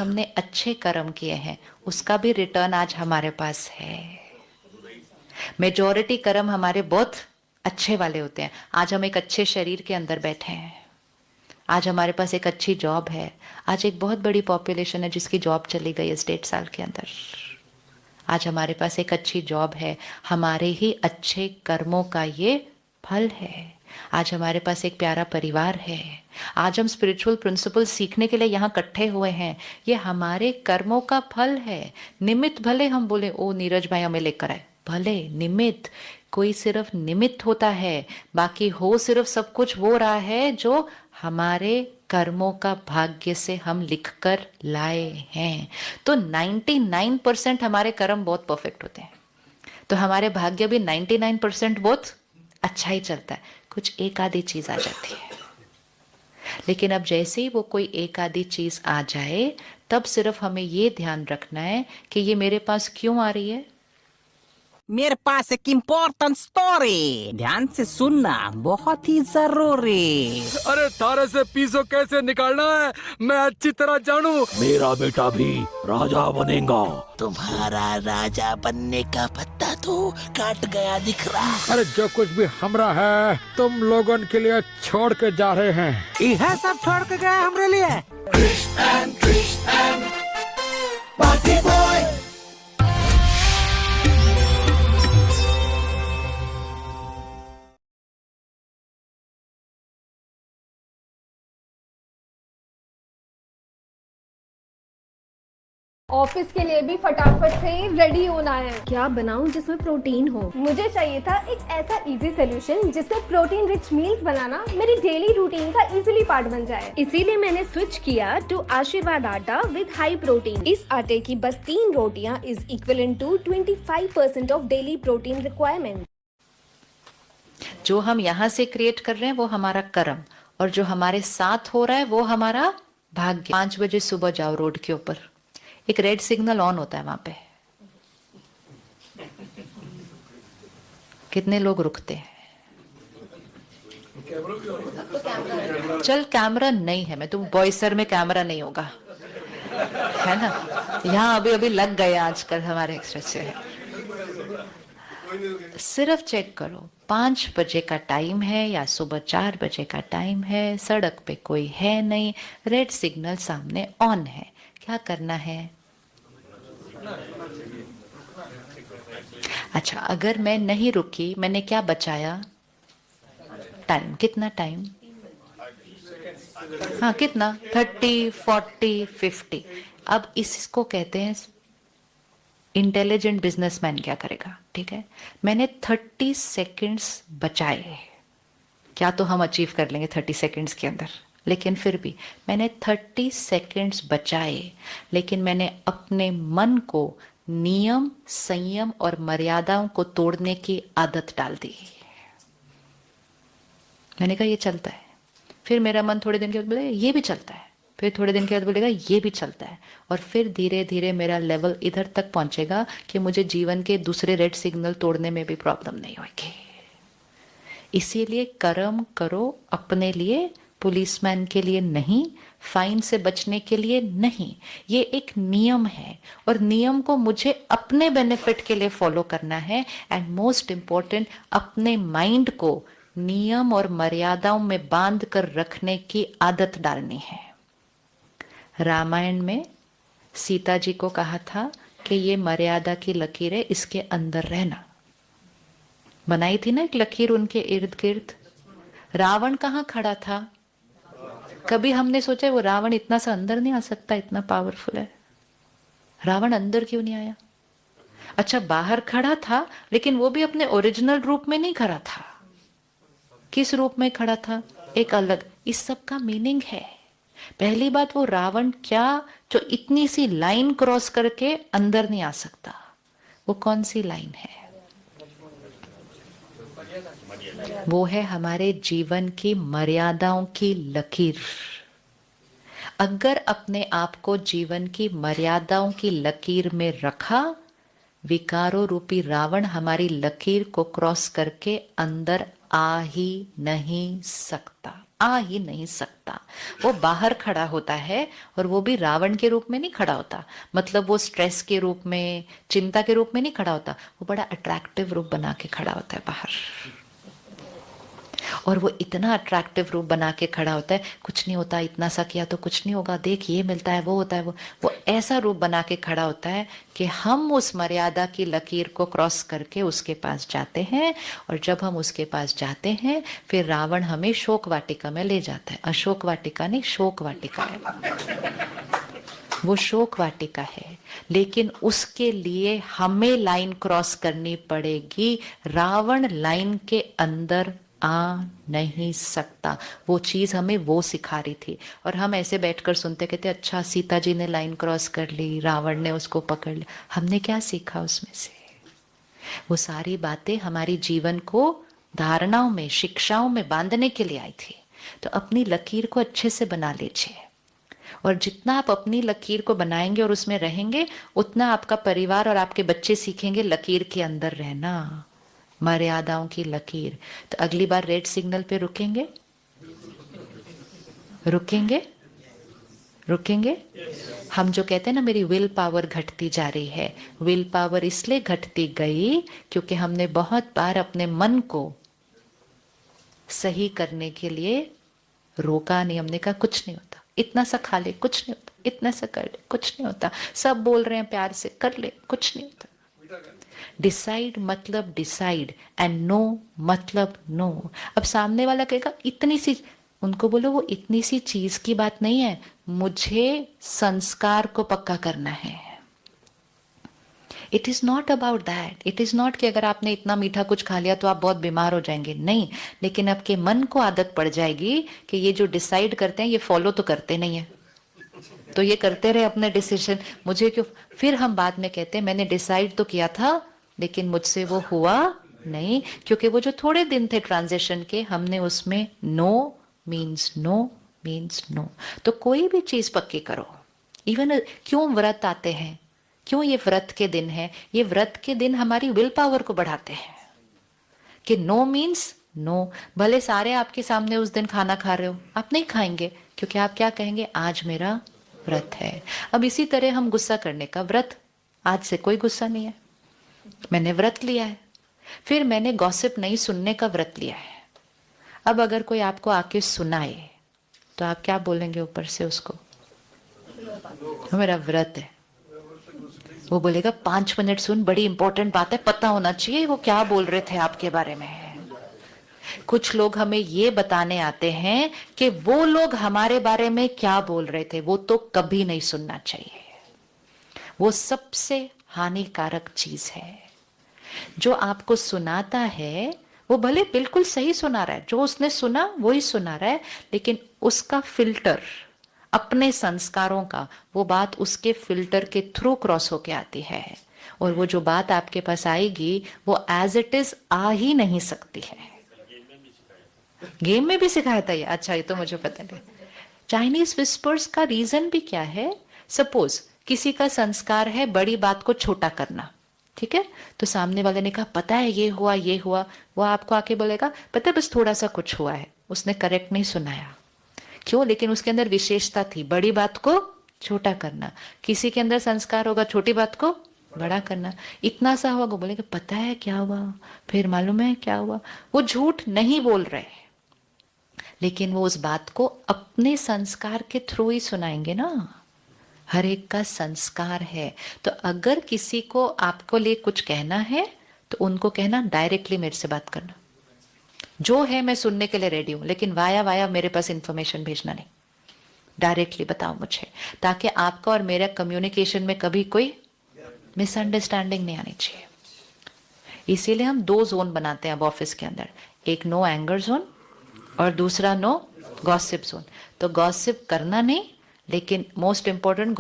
हमने अच्छे कर्म किए हैं उसका भी रिटर्न आज हमारे पास है। मेजॉरिटी कर्म हमारे बहुत अच्छे वाले होते हैं। आज हम एक अच्छे शरीर के अंदर बैठे हैं, आज हमारे पास एक अच्छी जॉब है। आज एक बहुत बड़ी पॉपुलेशन है जिसकी जॉब चली गई इस 1.5 साल के अंदर। आज हमारे पास एक अच्छी जॉब है, हमारे ही अच्छे कर्मों का ये फल है। आज हमारे पास एक प्यारा परिवार है। आज हम स्पिरिचुअल प्रिंसिपल सीखने के लिए यहाँ इकट्ठे हुए हैं, ये हमारे कर्मों का फल है। निमित्त भले हम बोले ओ नीरज भाई हमें लेकर आए, भले निमित्त, कोई सिर्फ निमित्त होता है, बाकी हो सिर्फ सब कुछ वो रहा है जो हमारे कर्मों का भाग्य से हम लिखकर लाए हैं। तो 99% हमारे कर्म बहुत परफेक्ट होते हैं, तो हमारे भाग्य भी 99% बहुत अच्छा ही चलता है। कुछ एक आधी चीज आ जाती है, लेकिन अब जैसे ही वो कोई एक आधी चीज आ जाए तब सिर्फ हमें ये ध्यान रखना है कि ये मेरे पास क्यों आ रही है। मेरे पास एक इम्पोर्टेंट स्टोरी, ध्यान से सुनना, बहुत ही जरूरी। अरे थारे से पीसो कैसे निकालना है मैं अच्छी तरह जानू। मेरा बेटा भी राजा बनेगा। तुम्हारा राजा बनने का पत्ता तो काट गया दिख रहा। अरे जो कुछ भी हमरा है तुम लोगों के लिए छोड़ के जा रहे हैं। यह सब छोड़ के गया हमरे लिए। Party boy. ऑफिस के लिए भी फटाफट से रेडी होना है। क्या बनाऊं जिसमें प्रोटीन हो? मुझे चाहिए था एक ऐसा इजी सोल्यूशन जिससे प्रोटीन रिच मील्स बनाना मेरी डेली रूटीन का इजीली पार्ट बन जाए। इसीलिए मैंने स्विच किया टू आशीर्वाद आटा विद हाई प्रोटीन। इस आटे की बस 3 रोटियां is equivalent to 25% of daily protein requirement. जो हम यहाँ से क्रिएट कर रहे हैं वो हमारा कर्म, और जो हमारे साथ हो रहा है वो हमारा भाग्य। 5 बजे सुबह जाओ रोड के ऊपर, एक रेड सिग्नल ऑन होता है वहां पे, कितने लोग रुकते हैं? चल कैमरा नहीं है, मैं तुम बॉयसर में कैमरा नहीं होगा, है ना? यहाँ अभी अभी लग गए आजकल हमारे एक्सप्रेस से। सिर्फ चेक करो 5 बजे का टाइम है या सुबह 4 बजे का टाइम है, सड़क पे कोई है नहीं, रेड सिग्नल सामने ऑन है, क्या करना है? अच्छा, अगर मैं नहीं रुकी, मैंने क्या बचाया? टाइम। कितना टाइम? हाँ कितना? 30, 40, 50। अब इसको कहते हैं इंटेलिजेंट बिजनेसमैन क्या करेगा, ठीक है? मैंने 30 सेकंड्स बचाए। क्या तो हम अचीव कर लेंगे 30 सेकंड्स के अंदर, लेकिन फिर भी मैंने 30 सेकंड्स बचाए, लेकिन मैंने अपने मन को नियम, संयम और मर्यादाओं को तोड़ने की आदत डाल दी। मैंने कहा ये चलता है, फिर मेरा मन थोड़े दिन के बाद बोलेगा ये भी चलता है, फिर थोड़े दिन के बाद बोलेगा ये भी चलता है, और फिर धीरे धीरे मेरा लेवल इधर तक पहुंचेगा कि मुझे जीवन के दूसरे रेड सिग्नल तोड़ने में भी प्रॉब्लम नहीं होगी। इसीलिए कर्म करो अपने लिए, पुलिसमैन के लिए नहीं, फाइन से बचने के लिए नहीं। ये एक नियम है, और नियम को मुझे अपने बेनिफिट के लिए फॉलो करना है। एंड मोस्ट इंपॉर्टेंट, अपने माइंड को नियम और मर्यादाओं में बांध कर रखने की आदत डालनी है। रामायण में सीता जी को कहा था कि ये मर्यादा की लकीर है, इसके अंदर रहना। बनाई थी ना एक लकीर उनके इर्द गिर्द। रावण कहाँ खड़ा था? कभी हमने सोचा वो रावण इतना सा अंदर नहीं आ सकता, इतना पावरफुल है? रावण अंदर क्यों नहीं आया? अच्छा, बाहर खड़ा था, लेकिन वो भी अपने ओरिजिनल रूप में नहीं खड़ा था। किस रूप में खड़ा था? एक अलग। इस सब का मीनिंग है। पहली बात, वो रावण क्या जो इतनी सी लाइन क्रॉस करके अंदर नहीं आ सकता? वो कौन सी लाइन है? वो है हमारे जीवन की मर्यादाओं की लकीर। अगर अपने आप को जीवन की मर्यादाओं की लकीर में रखा, विकारों रूपी रावण हमारी लकीर को क्रॉस करके अंदर आ ही नहीं सकता। आ ही नहीं सकता। वो बाहर खड़ा होता है और वो भी रावण के रूप में नहीं खड़ा होता, मतलब वो स्ट्रेस के रूप में, चिंता के रूप में नहीं खड़ा होता, वो बड़ा अट्रैक्टिव रूप बना के खड़ा होता है बाहर। और वो इतना अट्रैक्टिव रूप बना के खड़ा होता है, कुछ नहीं होता, इतना सा किया तो कुछ नहीं होगा, देख ये मिलता है, वो होता है, वो ऐसा रूप बना के खड़ा होता है कि हम उस मर्यादा की लकीर को क्रॉस करके उसके पास जाते हैं। और जब हम उसके पास जाते हैं, फिर रावण हमें शोक वाटिका में ले जाता है। अशोक वाटिका नहीं, शोक वाटिका है, वो शोक वाटिका है। लेकिन उसके लिए हमें लाइन क्रॉस करनी पड़ेगी। रावण लाइन के अंदर आ नहीं सकता। वो चीज हमें वो सिखा रही थी, और हम ऐसे बैठकर सुनते कहते अच्छा सीता जी ने लाइन क्रॉस कर ली, रावण ने उसको पकड़ लिया। हमने क्या सीखा उसमें से? वो सारी बातें हमारी जीवन को धारणाओं में, शिक्षाओं में बांधने के लिए आई थी। तो अपनी लकीर को अच्छे से बना लीजिए, और जितना आप अपनी लकीर को बनाएंगे और उसमें रहेंगे, उतना आपका परिवार और आपके बच्चे सीखेंगे लकीर के अंदर रहना, मर्यादाओं की लकीर। तो अगली बार रेड सिग्नल पे रुकेंगे, रुकेंगे, रुकेंगे। हम जो कहते हैं ना मेरी विल पावर घटती जा रही है, विल पावर इसलिए घटती गई क्योंकि हमने बहुत बार अपने मन को सही करने के लिए रोका नहीं। हमने कहा कुछ नहीं होता, इतना सा खा ले, कुछ नहीं होता, इतना सा कर ले, कुछ नहीं होता, सब बोल रहे हैं प्यार से, कर ले, कुछ नहीं होता। डिसाइड मतलब डिसाइड, एंड नो मतलब नो। अब सामने वाला कहेगा इतनी सी, उनको बोलो वो इतनी सी चीज की बात नहीं है, मुझे संस्कार को पक्का करना है। It is not about that. It is not कि अगर आपने इतना मीठा कुछ खा लिया तो आप बहुत बीमार हो जाएंगे, नहीं। लेकिन आपके मन को आदत पड़ जाएगी कि ये जो डिसाइड करते हैं ये फॉलो तो करते नहीं है, तो ये करते रहे अपने डिसीजन, मुझे क्यों। फिर हम बाद में कहते हैं मैंने डिसाइड तो किया था लेकिन मुझसे वो हुआ नहीं, क्योंकि वो जो थोड़े दिन थे ट्रांजिशन के, हमने उसमें no means no means no. तो कोई भी चीज पक्की करो। इवन क्यों व्रत आते हैं, क्यों ये व्रत के दिन है? ये व्रत के दिन हमारी विल पावर को बढ़ाते हैं कि नो मीन्स नो। भले सारे आपके सामने उस दिन खाना खा रहे हो, आप नहीं खाएंगे, क्योंकि आप क्या कहेंगे, आज मेरा व्रत है। अब इसी तरह हम गुस्सा करने का व्रत, आज से कोई गुस्सा नहीं है, मैंने व्रत लिया है। फिर मैंने गॉसिप नहीं सुनने का व्रत लिया है। अब अगर कोई आपको आके सुनाए तो आप क्या बोलेंगे ऊपर से उसको? तो मेरा व्रत है। वो बोलेगा 5 मिनट सुन, बड़ी इंपॉर्टेंट बात है, पता होना चाहिए वो क्या बोल रहे थे आपके बारे में। कुछ लोग हमें ये बताने आते हैं कि वो लोग हमारे बारे में क्या बोल रहे थे, वो तो कभी नहीं सुनना चाहिए। वो सबसे हानिकारक चीज है। जो आपको सुनाता है वो भले बिल्कुल सही सुना रहा है, जो उसने सुना वही सुना रहा है, लेकिन उसका फिल्टर अपने संस्कारों का, वो बात उसके फिल्टर के थ्रू क्रॉस होके आती है, और वो जो बात आपके पास आएगी वो एज इट इज आ ही नहीं सकती है। गेम में भी सिखाया था ये? अच्छा, ये तो मुझे पता नहीं। चाइनीज विस्पर्स का रीजन भी क्या है? सपोज किसी का संस्कार है बड़ी बात को छोटा करना, ठीक है? तो सामने वाले ने कहा पता है ये हुआ ये हुआ, वो आपको आके बोलेगा पता है बस थोड़ा सा कुछ हुआ है, उसने करेक्ट नहीं सुनाया। क्यों? लेकिन उसके अंदर विशेषता थी, बड़ी बात को छोटा करना। किसी के अंदर संस्कार होगा छोटी बात को बड़ा करना। इतना सा हुआ, वो बोलेगा पता है क्या हुआ, फिर मालूम है क्या हुआ। वो झूठ नहीं बोल रहे, लेकिन वो उस बात को अपने संस्कार के थ्रू ही सुनाएंगे ना। हर एक का संस्कार है। तो अगर किसी को आपको लिए कुछ कहना है तो उनको कहना डायरेक्टली मेरे से बात करना, जो है मैं सुनने के लिए रेडी हूं, लेकिन वाया वाया मेरे पास इंफॉर्मेशन भेजना नहीं, डायरेक्टली बताओ मुझे, ताकि आपका और मेरा कम्युनिकेशन में कभी कोई मिसअंडरस्टैंडिंग नहीं आनी चाहिए। इसीलिए हम 2 जोन बनाते हैं अब ऑफिस के अंदर, एक नो एंगर जोन और दूसरा नो गॉसिप जोन। तो गॉसिप करना नहीं, लेकिन मोस्ट इंपॉर्टेंट